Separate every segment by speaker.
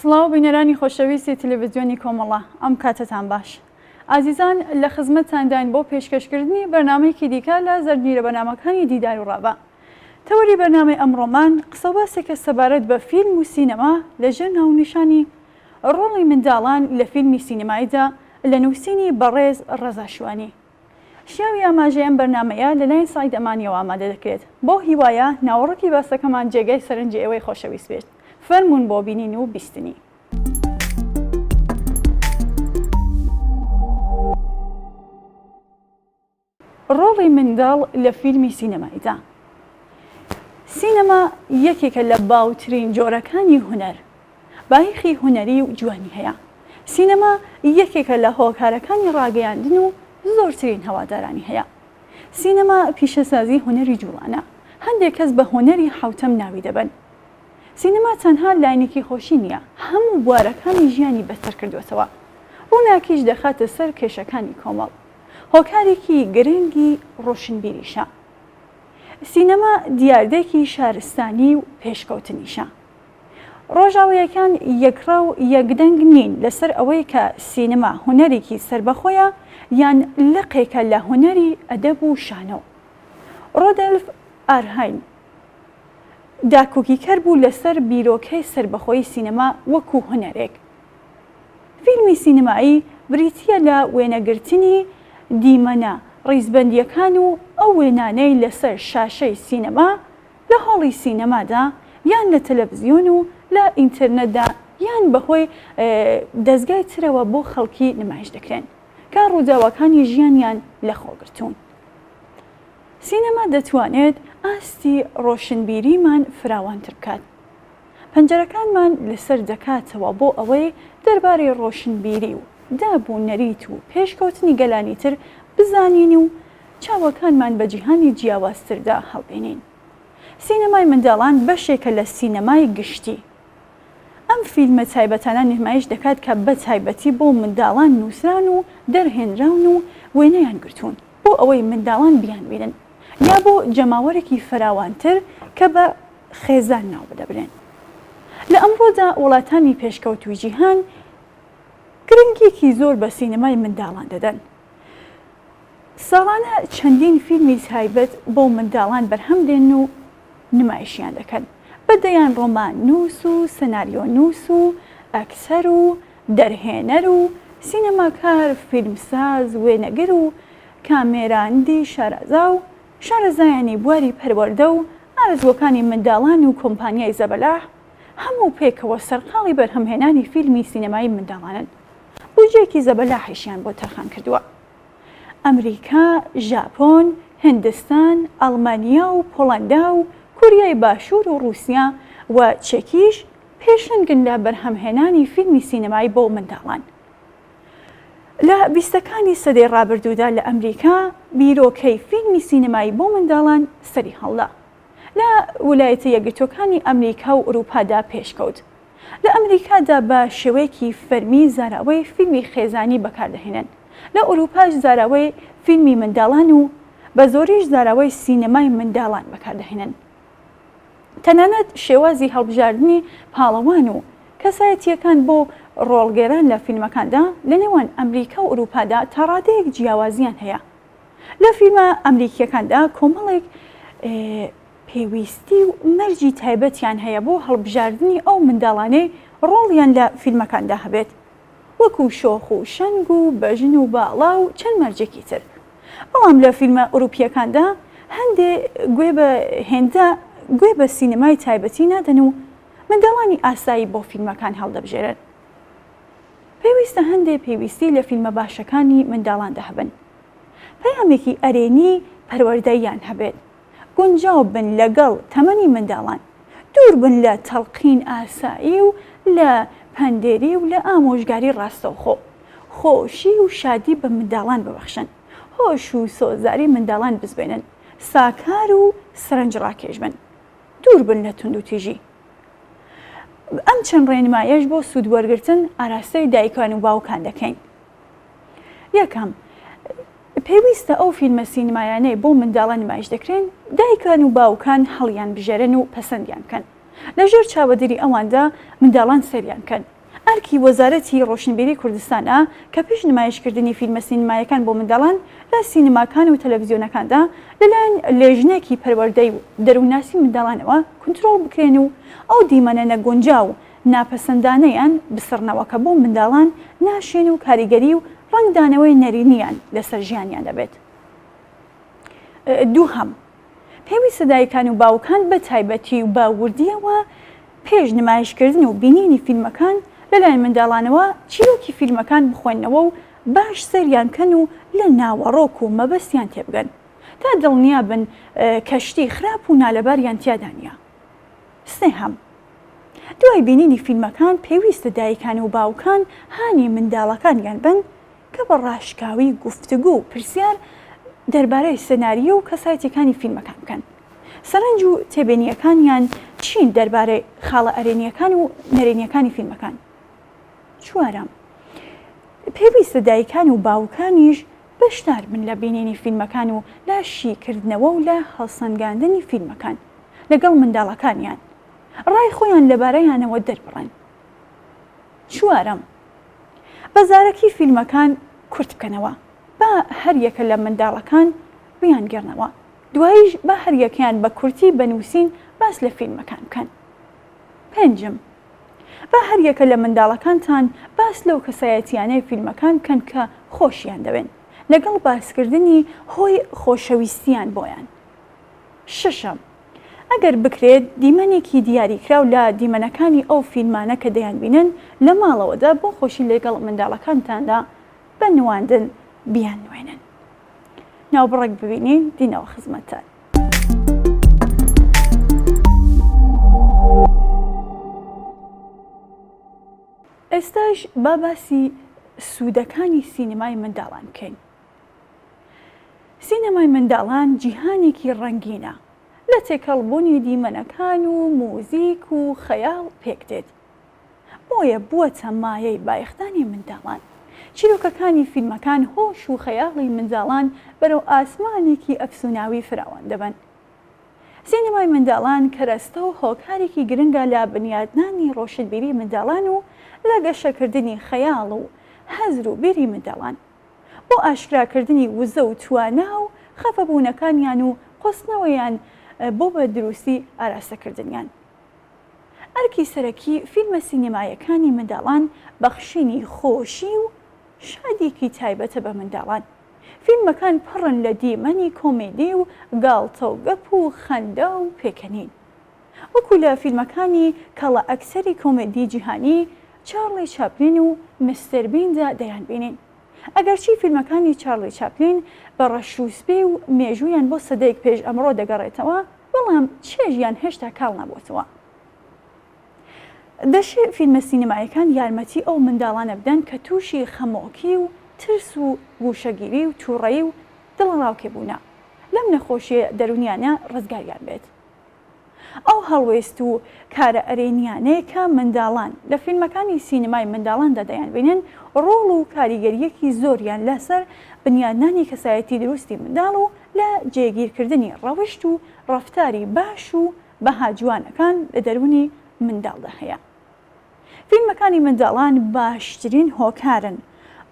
Speaker 1: سڵاو بینەرانی خۆشەویستی تەلەڤیزیۆنی کۆمەڵە، ئەم کاتتان باش. ئازیزان لە خزمەتتانداین بۆ پێشکەشکردنی بەرنامەیەکی دیکە لە زەرنیرە بەرنامەکانی دیدار و ڕابە. تەوەری بەرنامەی ئەمڕۆمان قسە و باسێکە سەبارەت بە فیلم و سینەما لەژێر ناونیشانی ڕۆڵی منداڵان لە فیلمی سینەماییدا لە نووسینی بەڕێز ڕەزا شوانی. شیاوی ئاماژەیەم بەرنامەیە لەلایەن سایت ئەمانیەوە ئامادە دەکرێت بۆ هیوایە ناوەڕۆکی باسەکەمان جێگەی سەرنجی ئێوەی خۆشەویست بێت. فەرموون بۆ بینین و بیستنی. ڕۆڵی منداڵ لە فیلمی سینەماییدا. سینەما یەکێکە لە باوترین جۆرەکانی هونەر، بایەخی هونەری و جوانی هەیە. سینەما یەکێکە لە هۆکارەکانی ڕاگەیاندن و زۆرترین هەوادارانی هەیە. سینەما پیشەسازی هونەری جوڵانە، هەندێک کەس بە هونەری حوتەم ناوی دەبن. سینەما تەنها لاینێکی خۆشی نییە، هەموو بوارەکانی ژیانی بەتر کردوێتەوە. ڕووناکیش دەخاتە سەر کێشەکانی کۆمەڵ، هۆکارێکی گرنگی ڕۆشنبیریشە. سینەما دیاردەیەکی شارستانی و پێشکەوتنیشە. ڕۆژاوایەکان یەکڕا و یەکدەنگ نین لەسەر ئەوەی کە سینەما هونەرێکی سربەخۆیە یان لقێکە لە هونەری ئەدەب و شانۆ. ڕۆدلف ئارهاین داکۆکیکەر بوو لەسەر بیرۆکەی سربەخۆی سینەما وەکو هونەرێک. فیلمی سینەمایی بریتیە لە وێنەگرتنی دیمەنە ڕیزبەندیەکان و ئەو وێنانەی لەسەر شاشەی سینەما لە هۆڵی سینەمادا یان لە تەلەڤیزیۆن و لە ئینتەرنێتدا یان بەهۆی دەستگای ترەوە بۆ خەڵکی نمایش دەکرێن کە ڕووداوەکانی ژیانیان لەخۆگرتوون. سینەما دەتوانێت ئاستی ڕۆشنبیریمان فراوانتر بکات. پەنجەرەکانمان لەسەر دەکاتەوە بۆ ئەوەی دەربارەی ڕۆشنبیری و دابوونەریت و پێشکەوتنی گەلانی تر بزانین و چاوەکانمان بە جیهانی جیاوازتردا هەڵبێنین. سینەمای منداڵان بەشێکە لە سینەمای گشتی. ئەم فیلمە تایبەتانە نمایش دەکات کە بە تایبەتی بۆ منداڵان نووسران و دەرهێنراون و وێنەیان گرتوون بۆ ئەوەی منداڵان بیان بینن یا بۆ جەماوەرێکی فراوانتر کە بە خێزان ناو بدەبرێن. لە ئەمڕۆدا وڵاتانی پێشکەوتووی جیهان گرنگێکی زۆر بە سینەمای منداڵان دەدەن. ساڵانە چەندین فیلمی تایبەت بۆ منداڵان بەرهەم دێن و نمایشیان دەکەن، بەدەیان ڕۆمان نووس و سەناریۆ نووس و ئەکتەر و دەرهێنەر و سینەماکار، فیلمساز، وێنەگر و کامێراندی شارەزا و شارەزایانی بواری پەروەردە و ئارەزوەکانی منداڵان و کۆمپانیای زەبەلاح هەموو پێکەوە سەرقاڵی بەرهەمهێنانی فیلمی سینەمایی منداڵانن. بودجێکی زەبەلاحیشیان بۆ تەرخان کردووە. ئەمریکا، ژاپۆن، هیندستان، ئەڵمانیا و پۆڵەندا و کوریای باشوور و رووسیا و چەکیش پێشنگن لە بەرهەمهێنانی فیلمی سینەمایی بۆ منداڵان. لە بیستەکانی سەدەی ڕابردوودا لە ئەمریکا بیرۆکەی فیلمی سینەمایی بۆ منداڵان سەری هەڵدا. لە ویلایەتە یەکگرتووەکانی ئەمریکا و ئوروپادا پێشکەوت. لە ئەمریکادا بە شێوەیەکی فەرمی زاراوەی فیلمی خێزانی بەکاردەهێنن. لە ئوروپاش زاراوەی فیلمی منداڵان و بە زۆریش زاراوەی سینەمای منداڵان بەکاردەهێنن. تەنانەت شێوازی هەڵبژاردننی پاڵەوان و کەسایەتیەکان بۆ ڕۆڵگەران لە فیلمەکاندا لە نێوان ئەمریکا و ئوروپادا تا ڕادەیەک جیاوازیان هەیە. لە فیلمە ئەمریکیەکاندا کۆمەڵێک پێویستی و مەرجی تایبەتیان هەیە بۆ هەڵبژاردننی ئەو منداڵانەی ڕۆڵیان لە فیلمەکاندا هەبێت، وەکو شۆخ و شەنگ و بەژن و باڵا و چەند مەرجێکی تر. بەڵام لە فیلمە ئوروپیەکاندا هەندێ گوێ بە سینەمای تایبەتی نادەن و منداڵانی ئاسایی بۆ فیلمەکان هەڵدەبژێرن. پێویستە هەندێ پێویستی لە فیلمە باشەکانی منداڵاندا هەبن. پەیامێکی ئەرێنی پەروەردەیان هەبێت، گونجاو بن لەگەڵ تەمەنی منداڵان، دوور بن لە تەڵقین ئاسایی و لە پەندێری و لە ئامۆژگاری ڕاستەوخۆ، خۆشی و شادی بە منداڵان ببەخشن، هۆش و سۆزاری منداڵان بزبێنن، ساکار و سەرنج ڕاکێش بن، دوور بن لە تونند و تیژی. ئەم چەند ڕێنمایەش بۆ سوودوەرگرتن ئاراستەی دایکان و باوکان دەکەین. یەکەم، پێویستە ئەو فیلمە سینمایانەی بۆ منداڵان نمایش دەکرێن دایکان و باوکان هەڵیان بژێرن و پەسەندیان بکەن. لەژێر چاوەدەری ئەواندا منداڵان سەریان کەن. ئەرکی وەزارەتی ڕۆشنبیری کوردستانە کە پێش نمایشکردنی فیلمە سینمایەکان بۆ منداڵان لە سینەماکان و تەلەڤیزیۆنەکاندا لەلایەن لێژنێکی پەروەردەی و دەرووناسی منداڵانەوە کنترۆڵ بکرێن و ئەو دیمەنە نەگۆنجاو و ناپەسەندانەیان بسڕنەوە کە بۆ منداڵان ناشێن و کاریگەری و ڕنگدانەوەی نەرینیان لەسەر ژیانیان دەبێت. دووهەم، پێویستە دایکان و باوکان بە تایبەتی و باوردیەوە پێش نمایشکردن و بینینی فیلمەکان لەلایەن منداڵانەوە چیرۆکی فیلمەکان بخۆێنەوە و باش سەریان کەن و لە ناوەڕۆک و مەبەستیان تێبگەن تا دڵنیا بن کەشتی خراپ و نالەباریان تیادا نیە. سێهەم، دوای بینینی فیلمەکان پێویستە دایکان و باوکان هانی منداڵەکانیان بن کە بە ڕاشکاوی گفتگو و پرسیار دەربارەی سەناریۆ و کەسایەتیەکانی فیلمەکان بکەن. سەرنج و تێبینیەکانیان چین دەربارەی خاڵە ئەرێنیەکان و نەرێنیەکانی فیلمەکان. چوارەم، پێویستە دایکان و باوکانیش بەشدار بن لە بینینی فیلمەکان و لاشیکردنەوە و لە هەڵسەنگاندنی فیلمەکان لەگەڵ منداڵەکانیان ڕای خۆیان لەبارەیانەوە دەربڕن. چوارەم، بەزارەکی فیلمەکان کورت بکەنەوە با هەر یەکە لە منداڵەکان بیان گەڕنەوە. دواییش بە هەر یەکیان بە کورتی بنووسین باس لە فیلمەکان بکەن. پێنجم، بە هەر یەکە لە منداڵەکانتان باس لەو کەسایەتیانەی فیلمەکان بکەن کە خۆشیان دەوێن لەگەڵ باسکردنی هۆی خۆشەویستیان بۆیان. شەشەم، ئەگەر بکرێت دیمەنێکی دیاریکراو لە دیمەنەکانی ئەو فیلمانە کە دەیانبینن لە ماڵەوەدا بۆ خۆشی لەگەڵ منداڵەکانتاندا بە نواندن بیان نوێنن. ناوبڕێک ببینین دینەوە خزمەتتان. ئێستاش با باسی سوودەکانی سینەمای منداڵان بکەین. سینەمای منداڵان جیهانێکی ڕەنگینە لە تێکەڵبوونی دیمەنەکان و موزیک و خەیاڵ پێک دێت. بۆیە بووەتە مایەی بایەختانی منداڵان. چیرۆکەکانی فیلمەکان هۆش و خەیاڵی منداڵان بەرەو ئاسمانێکی ئەفسوناوی فراوان دەبن. سینەمای منداڵان کەرەستە و هۆکارێکی گرنگە لە بنیادنانی ڕۆشنبیری منداڵان و لە گەشەکردنی خەیاڵ و هەزر و بیری منداڵان بۆ ئاشکراکردنی وزە و توانا و خەفەبوونەکانیان و قۆستنەوەیان بۆ بە دروستی ئاراستەکردنیان. ئەرکی سەرەکی فیلمە سینەمایەکانی منداڵان بەخشینی خۆشی و شادێکی تایبەتە بە منداڵان. فیلمەکان پڕن لە دیمەنی کۆمێدی و گاڵتە و گەپ و خەندە و پێکەنین. وەکو لە فیلمەکانی کەڵە ئەکسەری کۆمێدی جیهانی چارلی چاپلین و مستر بیندا دەیانبینین. ئەگەرچی فیلمەکانی چارلی چاپلین بە ڕەشوسپێ و مێژوویان بۆ سەدەیەک پێش ئەمڕۆ دەگەڕێتەوە، بەڵام چێژیان هێشتا کاڵ نەبووتەوە. دەشێت فیلمە سینەمایەکان یارمەتی ئەو منداڵانە بدەن کە تووشی خەمۆکی و ترس و گوشەگیری و تووڕەیی و دڵڕاوکێبوونە لەم نەخۆشیە دەرونیانە ڕزگاریان بێت. ئەو هەڵوێست و کارە ئەرێنیانەیە کە منداڵان لە فیلمەکانی سینەمای منداڵاندا دەیانبینن ڕۆڵ و کاریگەریەکی زۆریان لەسەر بنیادنانی کەسایەتی دروستی منداڵ و لە جێگیرکردنی ڕەوشت و ڕەفتاری باش و بەهاجوانەکان لە دەرونی منداڵدا هەیە. فیلمەکانی منداڵان باشترین هۆکارن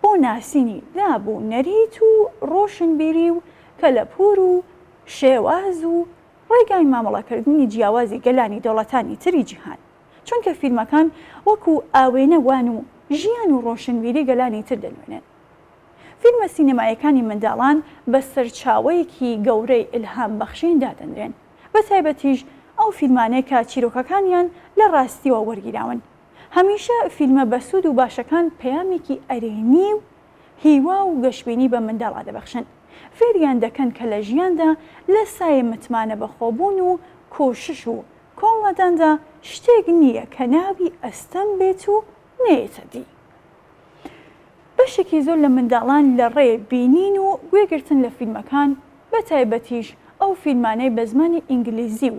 Speaker 1: بۆ ناسینی دابوو نەریت و ڕۆشنبیری و کەلەپور و شێواز و ڕێگای مامەڵەکردنی جیاوازی گەلانی دەوڵەتانی تری جیهان، چونکە فیلمەکان وەکو ئاوێنە وان و ژیان و ڕۆشنبیری گەلانی تر دەنوێنن. فیلمە سینەمایەکانی منداڵان بە سەرچاوەیەکی گەورەی ئیلهام بەخشین دادەنرێن، بە تایبەتیش ئەو فیلمانەی کە چیرۆکەکانیان لە ڕاستیەوە وەرگیراون. هەمیشە فیلمە بەسوود و باشەکان پەیامێکی ئەرێنی و هیوا و گەشتبینی بە منداڵا دەبەخشن. فێریان دەکەن کە لە ژیاندا لە سایە متمانە بەخۆبوون و کۆشش و کۆڵەداندا شتێک نییە کە ناوی ئەستەم بێت و نێتە دی. بەشێکی زۆر لە منداڵان لە ڕێ بینین و گوێگرتن لە فیلمەکان، بە تایبەتیش ئەو فیلمانەی بە زمانی ئینگلیزی و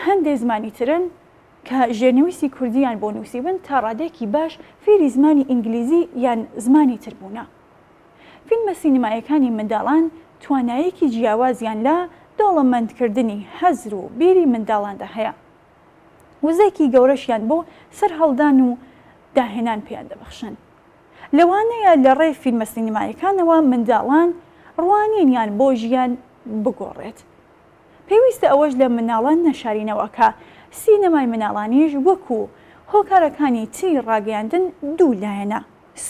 Speaker 1: هەندێک زمانی ترن کە ژێرنوویستی کوردیان بۆ نووسیبن تا ڕادێکی باش فێری زمانی ئینگلیزی یان زمانی تر بوونە. فیلمە سینەمایەکانی منداڵان توانایەکی جیاوازیان لە دەوڵەمەندکردنی هەزر و بیری منداڵاندا هەیە. وزەیەکی گەورەشیان بۆ سەر هەڵدان و داهێنان پێیان دەبەخشن. لەوانەیە لە ڕێی فیلمە سینیمایەکانەوە منداڵان ڕوانینیان بۆ ژیان بگۆڕێت. پێویستە ئەوەش لە مناڵان نەشارینەوە کە سینەمای مناڵانیش وەکو هۆکارەکانی تری ڕاگەیاندن دوو لایەنە،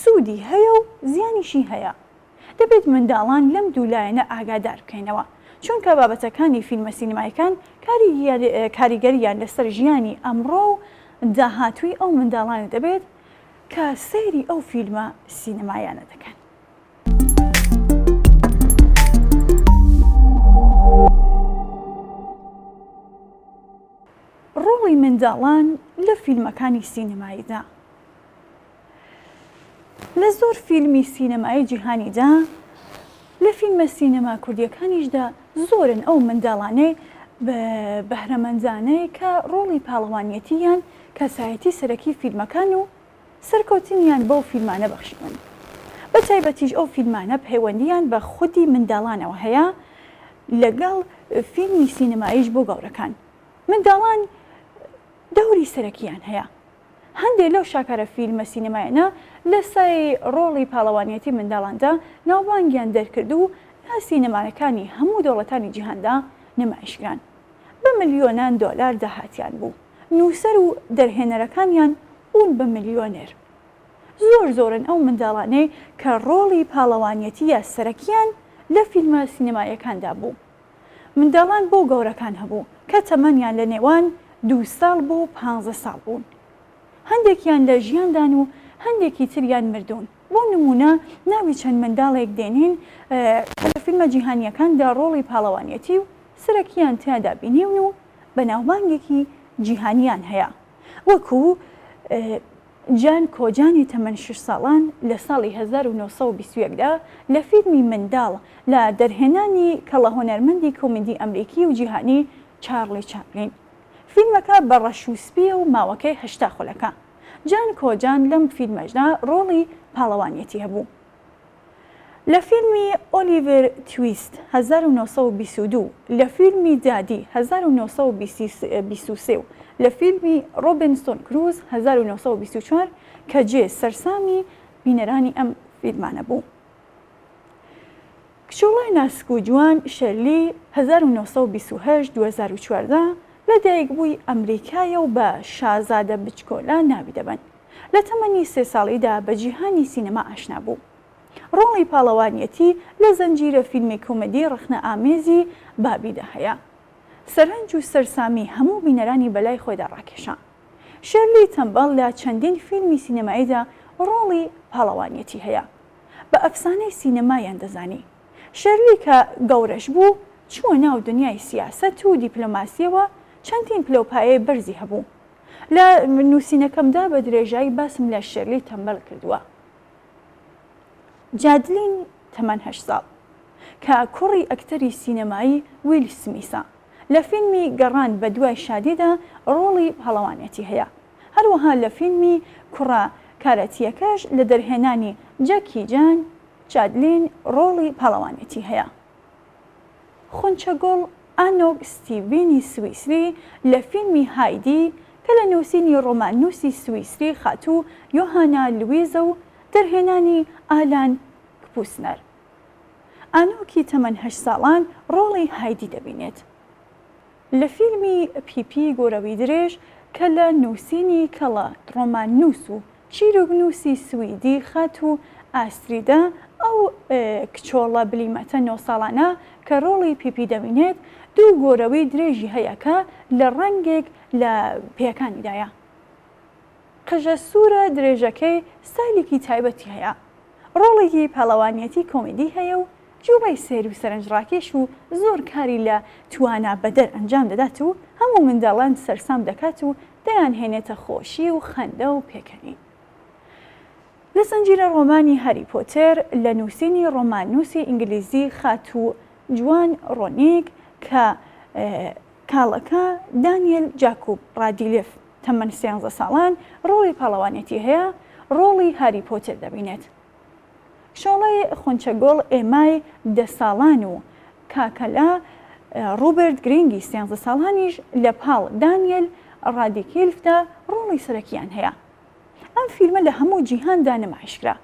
Speaker 1: سوودی هەیە و زیانیشی هەیە. دەبێت منداڵان لەم دوو لایەنە ئاگادار بکەینەوە، چونکە بابەتەکانی فیلمە سینیمایەکان کاریگەریان لەسەر ژیانی ئەمڕۆ و داهاتووی ئەو منداڵانە دەبێت کە سەیری ئەو فیلمە سینەمایانە دەکەن. ڕۆڵی منداڵان لە فیلمەکانی سینەماییدا. لە زۆر فیلمی سینەمایی جیهانیدا لە فیلمە سینەما کوردیەکانیشدا زۆرن ئەو منداڵانەی بەهرەمەندانەی کە ڕۆڵی پاڵەوانیەتیان کەسایەتی سەرەکی فیلمەکان و سەرکەوتنیان بەو فیلمانە بەخشیون. بە تایبەتیش ئەو فیلمانە پەیوەندیان بە خودی منداڵانەوە هەیە لەگەڵ فیلمی سینەماییش بۆ گەورەکان. منداڵان دەوری سەرەکیان هەیە. هەندێک لەو شاکارە فیلمە سینەمایانە لە سای ڕۆڵی پاڵەوانیەتی منداڵاندا ناوبانگیان دەرکرد و لا سینەماەکانی هەموو دەوڵەتانی جیهاندا نمایشکران. بە ملیۆنان دۆلار داهاتیان بوو. نووسەر و دەرهێنەرەکانیان ئون بە ملیۆنێر. زۆرن ئەو منداڵانەی کە ڕۆڵی پاڵەوانیەتیە سەرەکیان لە فیلمە سینەمایەکاندا بوو. منداڵان بۆ گەورەکان هەبوو کە تەمەنیان لە نێوان 2 ساڵ بۆ 15 ساڵ بوون. هەندێکیان لە ژیاندان و هەندێکی تریان مردوون. بۆ نمونە ناوی چەند منداڵێک دێنین لە فیلمە جیهانیەکاندا ڕۆڵی پاڵەوانیەتی و سەرەکیان تیادا بینیون و بەناوبانگێکی جیهانیان هەیە. وەکو جان کۆجانی تەمەن 6 ساڵان لە ساڵی 1921دا لە فیلمی منداڵ لە دەرهێنانی کەڵە هۆنەرمەندی کۆمیدی ئەمریکی و جیهانی چارلی چاپلین. فیلمەکە بە ڕەشوسپیە و ماوەکەی 8 خولەکە. جان کۆجان لەم فیلمەشدا ڕۆڵی پاڵەوانیەتی هەبوو. لە فیلمی ئۆلیڤر تویست 1922 لە فیلمی دادی 1923 و لە فیلمی ڕۆبینسۆن کروز 1924 کە جێ سەرسامی بینەرانی ئەم فیلمانە بوو. کچۆڵای ناسک و جوان شەرلی 1928-2014 لە دایکبووی ئەمریکایە و بە شازادە بچکۆلە ناوی دەبن. لە تەمەنی 3 ساڵیدا بە جیهانی سینەما ئاشنا بوو. ڕۆڵی پاڵەوانیەتی لە زەنجیرە فیلمی کۆمەدی ڕخنە ئامێزی بابیدا هەیە. سەرنج و سەرسامی هەموو بینەرانی بەلای خۆیدا ڕاکێشا. شەرلی تەمبەڵ لە چەندین فیلمی سینەماییدا ڕۆڵی پاڵەوانیەتی هەیە. بە ئەفسانەی سینەمایان دەزانی. شەرلی کە گەورەش بوو چووە ناو دنیای سیاسەت و دیپلۆماسیەوە چەندین پلۆپایەی بەرزی هەبوو. لە نووسینەکەمدا بە درێژایی باسم لە شەرلی تەمبەڵ کردووە. جادلین تەمەن 8 ساڵ کە کوڕی ئەکتەری سینەمایی ویل سمیسە لە فیلمی گەڕان بە دوای شادیدا ڕۆڵی پاڵەوانیەتی هەیە. هەروەها لە فیلمی کوڕە کارەتیەکەش لە دەرهێنانی جەکی جان جادلین ڕۆڵی پاڵەوانیەتی هەیە. خونچەگۆڵ ئانۆک ستیڤینی سویسری لە فیلمی هایدی کە لە نووسینی ڕۆمانوسی سویسری خاتوو یۆهانا لویزە و دەرهێنانی ئالان کپوسنەر. ئانۆکی تەمەن 8 ساڵان ڕۆڵی هایدی دەبینێت. لە فیلمی پیپی گۆرەوی درێژ کە لە نووسینی کەڵە ڕۆماننووس و چیرۆکنووسی سویدی خات و ئاستریدا ئەو کچۆڵە بلیمەتە 9 ساڵانە کە ڕۆڵی پیپی دەبینێت دوو گۆرەوەی درێژی هەیە کە لە ڕەنگێک لە پێەکانیدایە. قژە سوورە درێژەکەی ستایلێکی تایبەتی هەیە. ڕۆڵێکی پاڵەوانیەتی کۆمیدی هەیە و جوبەی سێر و سەرنجڕاکێش و زۆر کاری لە توانا بەدەر ئەنجام دەدات و هەموو منداڵان سەرسام دەکات و دەیان هێنێتە خۆشی و خەندە و پێکەنی. لە زەنجیرە ڕۆمانی هاری پۆتێر لە نووسینی ڕۆماننووسی ئینگلیزی خاتوو جوان ڕۆنیک کە کاڵەکە دانیێل جاکوب ڕادیلێف تەمەن 13 ساڵان ڕۆڵی پاڵەوانێتی هەیە، ڕۆڵی هاری پۆتێر دەبینێت. شۆڵەی خونچەگۆڵ ئێمای 10 ساڵان و کاکەلا ڕوبرت گرینگی 13 ساڵانیش لە پاڵ دانیێل ڕادیکیلفدا ڕۆڵی سەرەکیان هەیە. ئەم فیلمە لە هەموو جیهاندا نمایشکرا.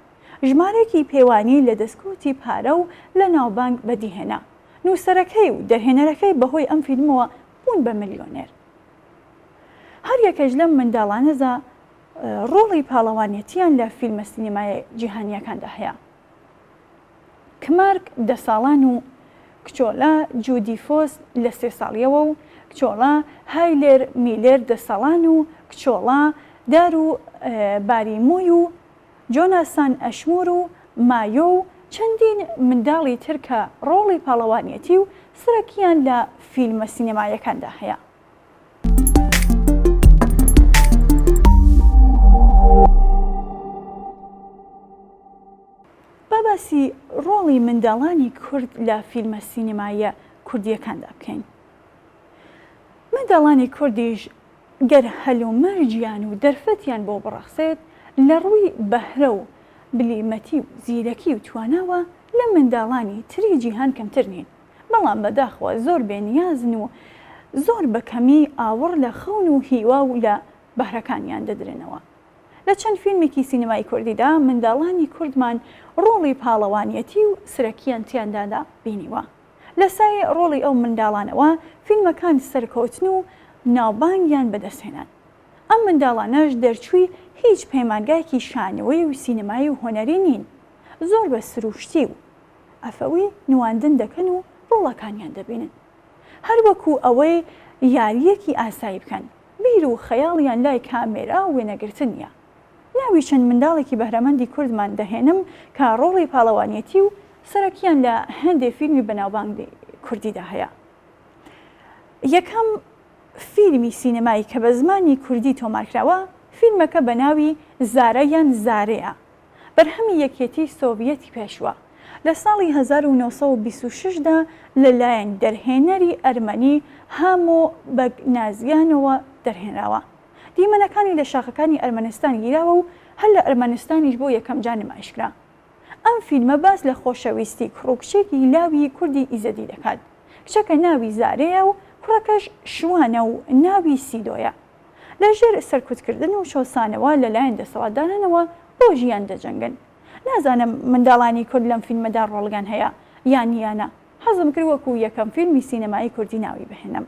Speaker 1: ژمارەی پێوانی لە دەستکەوتی پارە و لە ناوبانگ بەدیهێنا. نووسەرەکەی و دەرهێنەرەکەی بەهۆی ئەم فیلمەوە بوون بە ملیۆنێر. هەر یەکەش لەم منداڵانەدا ڕۆڵی پاڵەوانێتیان لە فیلمە سینیمای جیهانیەکاندا هەیە. کمارک 10 ساڵان و کچۆڵە جودی فۆست لە 3 ساڵیەوە و کچۆڵە هایلێر میلێر 10 ساڵان و کچۆڵە دار و باریمۆی و جۆناسان ئەشمور و مایۆ و چەندین منداڵی تر کە ڕۆڵی پاڵەوانێتی و سەرەکیان لە فیلمە سینیمایەکاندا هەیە. باسی ڕۆڵی منداڵانی کورد لە فیلمە سینیمایە کوردیەکاندا بکەین. منداڵانی کوردیش گەر هەلومەرجیان و دەرفەتیان بۆ بڕەخسێت لە ڕووی بەهرە و بلیمەتی و زیرەکی و تواناوە لە منداڵانی تری جیهان کەمتر نین. بەڵام بەداخەوە زۆر بێنیازن و زۆر بەکەمی ئاوڕ لە خەون و هیوا و لە بەهرەکانیان دەدرێنەوە. لە چەند فیلمێکی سینیمای کوردیدا منداڵانی کوردمان ڕۆڵی پاڵەوانیەتی و سرەکیان تیاندادا بینیوە. لە سای ڕۆڵی ئەو منداڵانەوە فیلمەکان سەرکەوتن و ناوبانگیان بەدەستهێنان. ئەم منداڵانەش دەرچووی هیچ پەیمانگایەکی شانەوەی و سینیمایی و هۆنەری نین. زۆر بە سروشتی و ئەفەوی نواندن دەکەن و ڕۆڵەکانیان دەبینن. هەر وەکو ئەوەی یاریەکی ئاسایی بکەن، بیر و خەیاڵیان لای کامێرا و وێنەگرتن نیە. ناوی چەند منداڵێکی بەهرەمەندی کوردمان دەهێنم کە ڕۆڵی پاڵەوانیەتی و سەرەکیان لە هەندێک فیلمی بەناوبانگ کوردیدا هەیە. یەکەم فیلمی سینیمایی کە بە زمانی کوردی تۆمارکراوە فیلمەکە بە ناوی زارە یان زارەیە، بەرهەمی یەکێتی سۆڤیەتی پێشوە لە ساڵی 1926دا لەلایەن دەرهێنەری ئەرمەنی هامۆ بەگنازیانەوە دەرهێنراوە. دیمەنەکانی لە شاخەکانی ئەرمەنستان گیراوە و هەر لە ئەرمەنستانیش بۆ یەکەم جار نمایشکرا. ئەم فیلمە باس لە خۆشەویستی کوڕکچێکی لاوی کوردی ئیزەدی دەکات. کچەکە ناوی زارەیە و کوڕەکەش شوانە و ناوی سیدۆیە. لەژێر سەرکوتکردن و شۆسانەوە لەلایەن دەسەڵاتدارانەوە بۆ ژیان دەجەنگن. نازانم منداڵانی کورد لەم فیلمەدا ڕۆڵگان هەیە یان یانە. حەزم کرد وەکو یەکەم فیلمی سینەمایی کوردی ناوی بهێنم.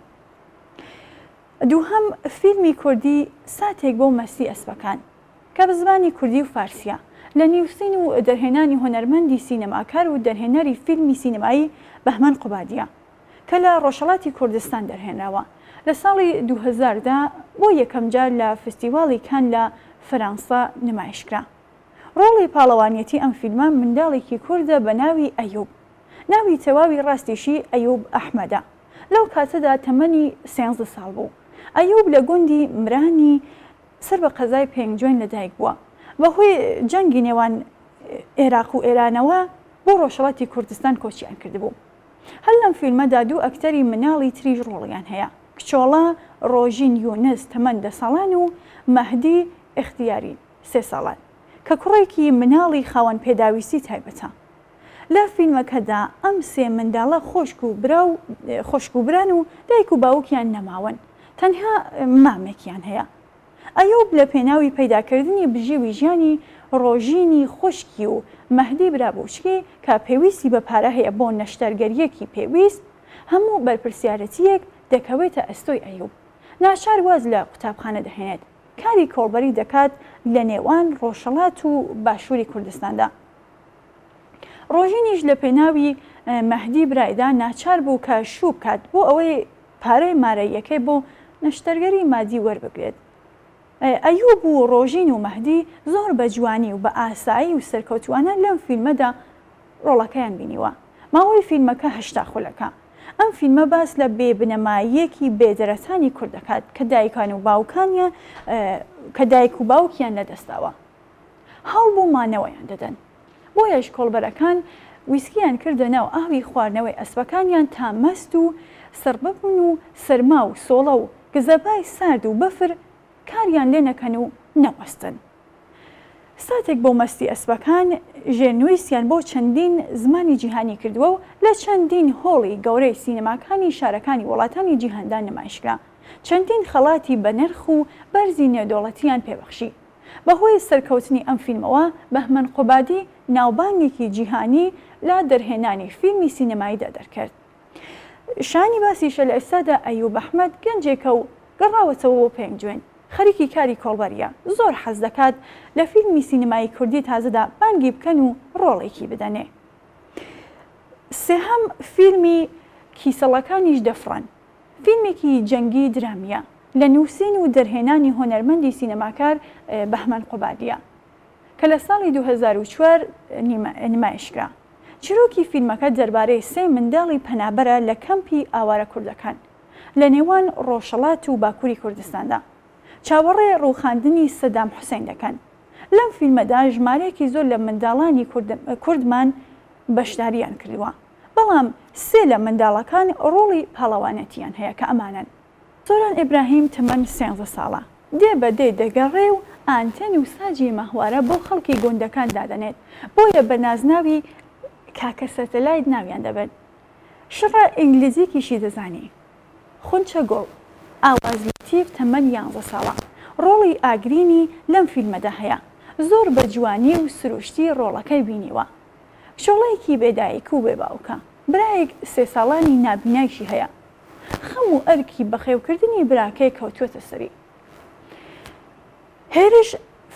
Speaker 1: دووهەم فیلمی کوردی ساتێک بۆ مەستی ئەسپەکان کە بە زمانی کوردی و فارسیە لە نیوسین و دەرهێنانی هۆنەرمەندی سینەماکار و دەرهێنەری فیلمی سینەمایی بەهمەن قوبادیە کە لە ڕۆژهەڵاتی کوردستان دەرهێنراوە. لە ساڵی 2000دا بۆ یەکەم جار لە فستیواڵی کان لە فەرەنسا نمایشکرا. ڕۆڵی پاڵەوانیەتی ئەم فیلمە منداڵێکی کووردە بە ناوی ئەیوب. ناوی تەواوی ڕاستیشی ئەیوب ئەحمەدە. لەو کاتەدا تەمەنی 13 ساڵ بوو. ئەیوب لە گوندی مرانی سەر بە قەزای پێنگجۆین لەدایک بووە. بەهۆی جەنگی نێوان عێراق و ئێرانەوە بۆ ڕۆژهەڵاتی کوردستان کۆچیان کردبوو. هەر لەم فیلمەدا دوو ئەکتەری مناڵی تریژ ڕۆڵیان هەیە. کچۆڵە ڕۆژین یونس تەمەن 10 ساڵان و مەهدی ئیختیاری 3 ساڵان کە کوڕێکی مناڵی خاوەن پێداویستی تایبەتە. لە فیلمەکەدا ئەم سێ منداڵە خۆشک و بران و دایک و باوکیان نەماون، تەنها مامێکیان هەیە. ئەیوب لە پێناوی پەیداکردنی بژێوی ژیانی ڕۆژینی خوشکی و مەهدی برابووچکی کە پێویستی بە پارە هەیە بۆ نەشتەرگەریەکی پێویست، هەموو بەرپرسیارەتیەک دەکەوێتە ئەستۆی ئەیوب. ناچار واز لە قوتابخانە دەهێنێت، کاری کۆڵبەری دەکات لە نێوان ڕۆژهەڵات و باشووری کوردستاندا. ڕۆژینیش لە پێناوی مەهدی برایدا ناچار بوو کە شوو بکات بۆ ئەوەی پارەی مارەیەکەی بۆ نەشتەرگەری مادی وەربگرێت. ئەیوب و ڕۆژین و مەهدی زۆر بە جوانی و بە ئاسایی و سەرکەوتوانە لەم فیلمەدا ڕۆڵەکەیان بینیوە. ماوەی فیلمەکە 8 خولەکە. ئەم فیلمە باس لە بێبنەماییەکی بێدەرەتانی کوورد دەکات کە دایک و باوکیان لەدەستاوە. هەوڵ بۆ مانەوەیان دەدەن. بۆیەش کۆڵبەرەکان ویسکیان کردە ناو ئاوی خواردنەوەی ئەسپەکانیان تا مەست و سربەبوون و سەرما و سۆڵە و گزەبای سارد و بەفر کاریان لێ نەکەن و نەوەستن. ساتێک بۆ مەستی ئەسپەکان ژێرنوویستیان بۆ چەندین زمانی جیهانی کردووە و لە چەندین هۆڵی گەورەی سینەماکانی شارەکانی وڵاتانی جیهاندا نمایشکرا. چەندین خەڵاتی بە نرخ و بەرزی نێودەوڵەتیان پێبەخشی. بەهۆی سەرکەوتنی ئەم فیلمەوە بەهمەن قوبادی ناوبانگێکی جیهانی لا دەرهێنانی فیلمی سینەماییدا دەرکرد. شانی باسیشە لە ئێستادا ئەیوب ئەحمەد گەنجێکە و گەڕاوەتەوە بۆ پێنجوێن. خەریکی کاری کۆڵبەریە، زۆر حەز دەکات لە فیلمی سینەمایی کوردی تازەدا بانگی بکەن و ڕۆڵێکی بدەنێ. سێهەم فیلمی کیسەڵەکانیش دەفڕن. فیلمێکی جەنگی درامیە لە نووسین و دەرهێنانی هۆنەرمەندی سینەماکار بەهمەن قوبادیە کە لە ساڵی 2004 نمایشکرا. چیرۆکی فیلمەکە دەربارەی سێ منداڵی پەنابەرە لە کەمپی ئاوارە کوردەکان لە نێوان ڕۆژهەڵات و باکووری کوردستاندا. چاوەڕێ ڕووخاندنی سەدام حوسێن دەکەن. لەم فیلمەدا ژمارەیەکی زۆر لە منداڵانی کوردمان بەشداریان کردووە، بەڵام سێ لە منداڵەکان ڕۆڵی پاڵەوانەتیان هەیە کە ئەمانن. سۆران ئیبراهیم تەمەن 13 ساڵە، دێ بەدێ دەگەڕێ و ئانتەن و ساجی ماهوارە بۆ خەڵکی گوندەکان دادەنێت، بۆیە بە نازناوی کاکە سەتەلایت ناویان دەبێت. شڕە ئینگلیزیکیشی دەزانی. خونچە گۆڵ ئاوازی تیف تەمەن 11 ساڵە، ڕۆڵی ئاگرینی لەم فیلمەدا هەیە، زۆر بە جوانی و سروشتی ڕۆڵەکەی بینیوە. شۆڵەیەکی بێدایک و بێباوکە، برایەک 3 ساڵانی نابینایشی هەیە. خەم و ئەرکی بەخێوکردنی براکەی کەوتووەتە سەری. هێرش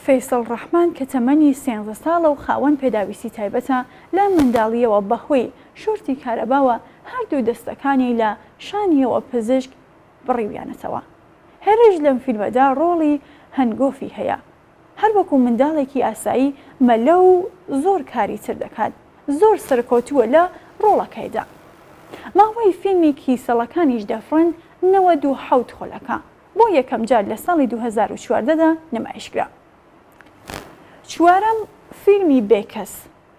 Speaker 1: فەیسەڵ ڕەحمان کە تەمەنی 13 ساڵە و خاوەن پێداویستی تایبەتە لە منداڵیەوە بەهۆی شورتی کارەباوە هەردوو دەستەکانی لە شانیەوە پزیشک بڕیویانەتەوە. هێرش لەم فیلمەدا ڕۆڵی هەنگۆفی هەیە، هەر وەکو منداڵێکی ئاسایی مەلە و زۆر کاری تر دەکات، زۆر سەرکەوتووە لە ڕۆڵەکەیدا. ماوەی فیلمی کیسەڵەکانیش دەفڕن 97 خۆلەکە، بۆ یەکەم جار لە ساڵی 2014دا نمایشکرا. چوارەم فیلمی بێکەس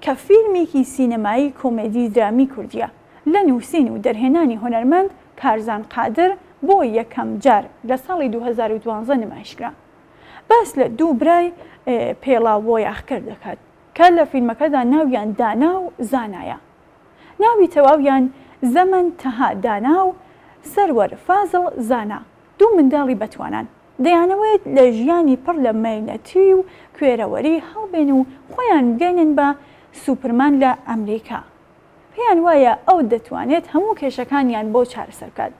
Speaker 1: کە فیلمێکی سینەمایی کۆمێدی درامی کوردیە لە نووسین و دەرهێنانی هۆنەرمەند کارزان قادر بۆ یەکەم جار لە ساڵی 2012 نمایشکرا. باس لە دوو برای پێڵاو یاخکرد دەکات کە لە فیلمەکەدا ناویان دانا و زانایە. ناوی تەواویان زەمن تەها دانا و سەروەر فازڵ زانا، دوو منداڵی بەتوانان دەیانەوێت لە ژیانی پڕ لە مەینەتی و کوێرەوەری هەڵبێن و خۆیان بگەینن بە سوپرمان لە ئەمریکا. پێیان وایە ئەو دەتوانێت هەموو کێشەکانیان بۆ چارەسەرکات.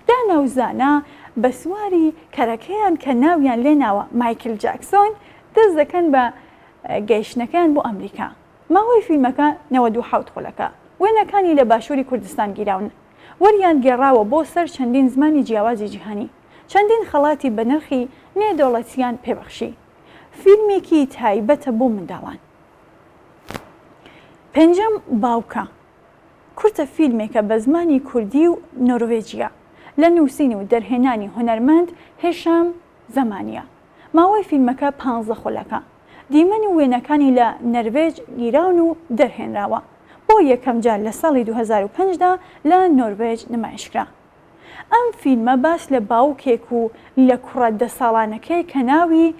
Speaker 1: دانا و زانا بە سواری کەرەکەیان کە ناویان لێناوە مایکل جاکسۆن دەست دەکەن بە گەیشتنەکەیان بۆ ئەمریکا. ماوەی فیلمەکە 97 خۆلەکە، وێنەکانی لە باشووری کوردستان گیراون، وەریان گێڕاوە بۆ سەر چەندین زمانی جیاوازی جیهانی، چەندین خەڵاتی بە نرخی نێودەوڵەتیان پێبەخشی. فیلمێکی تایبەتە بۆ منداڵان. پێنجەم باوکە کورتە فیلمێکە بە زمانی کوردی و نۆروێجیە لە نووسین و دەرهێنانی هۆنەرمەند هێشام زەمانیە. ماوەی فیلمەکە 15 خۆلەکە، دیمەنی وێنەکانی لە نەروێج گیراون و دەرهێنراوە، بۆ یەکەم جار لە ساڵی 2005دا لە نۆروێج نمایشکرا. ئەم فیلمە باس لە باوکێک و لە کوڕە 10 ساڵانەکەی کە ناوی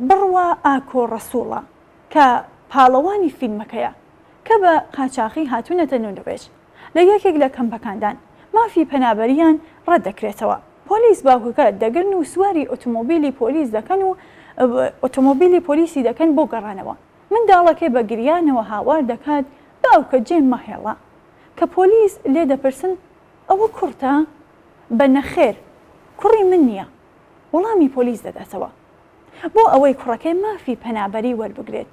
Speaker 1: بڕوا ئاکۆ ڕەسووڵە کە پاڵەوانی فیلمەکەیە کە بە قاچاقی هاتوونەتە نۆروێج. لە یەکێک لە کەمپەکاندان مافی پەنابەریان ڕەت دەکرێتەوە. پۆلیس باوکەکە دەگرن و سواری ئۆتۆمۆبیلی پۆلیس دەکەن و ئۆتۆمۆبیلی پۆلیسی دەکەن بۆ گەڕانەوە. منداڵەکەی بە گریانەوە هاوار دەکات باوکە جێم مەهێڵە کە پۆلیس لێ دەپرسن ئەوە کورتە؟ بە نەخێر کوڕی من نییە، وەڵامی پۆلیس دەداتەوە بۆ ئەوەی کوڕەکەی مافی پەنابەری وەربگرێت.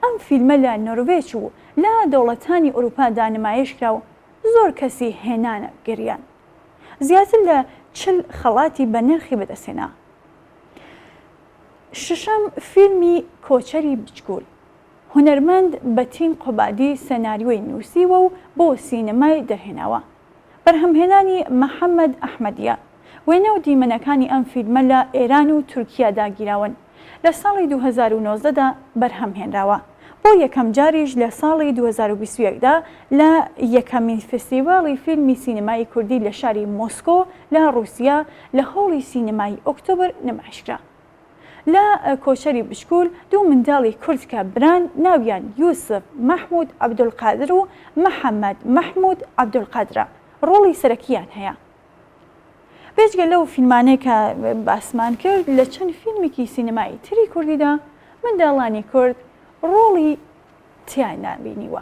Speaker 1: ئەم فیلمە لە نۆروێج و لە دەوڵەتانی ئەوروپادا نمایشکرا و زۆر کەسی هێنانە گریان، زیاتر لە 40 خەڵاتی بە نرخی بەدەستهێنا. ششەم فیلمی کۆچەری بچگول، هونەرمەند بەتین قوبادی سەناریۆی نووسیوە و بۆ سینەمای دەرهێناوە. بەرهەمهێنانی محەممەد ئەحمەدیە. وێنە و دیمەنەکانی ئەم فیلمە لە ئێران و تورکیادا گیراون، لە ساڵی 2019دا بەرهەمهێنراوە، بۆ یەکەم جاریش لە ساڵی 2021دا لە یەکەمین فستیڤاڵی فیلمی سینەمای کوردی لە شاری مۆسکۆ لە رووسیا لە هۆڵی سینەمای ئۆکتۆبر نمایشکرا. لە کۆچەری بچکول دوو منداڵی کورد کە بران ناویان یوسف مەحموود عەبدولقادر و محەممەد مەحموود عەبدولقادرە، ڕۆڵی سەرەکیان هەیە. بێجگە لەو فیلمانەی کە باسمان کرد لە چەند فیلمێکی سینەمایی تری کوردیدا منداڵانی کورد ڕۆڵی تیان نبینیوە.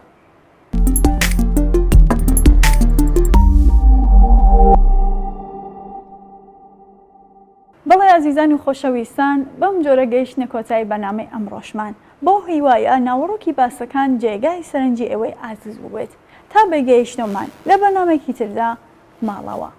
Speaker 1: بەڵێ ئازیزان و خۆشەویستان بەم جۆرە گەیشتنە کۆتایی بەنامەی ئەمڕۆژمان بۆ هیوایە ناوەڕۆکی باسەکان جێگای سەرنجی ئێوەی ئازیز بووێت تا بەگەیشتنەوەمان لە بەنامێکی تردا ماڵەوە.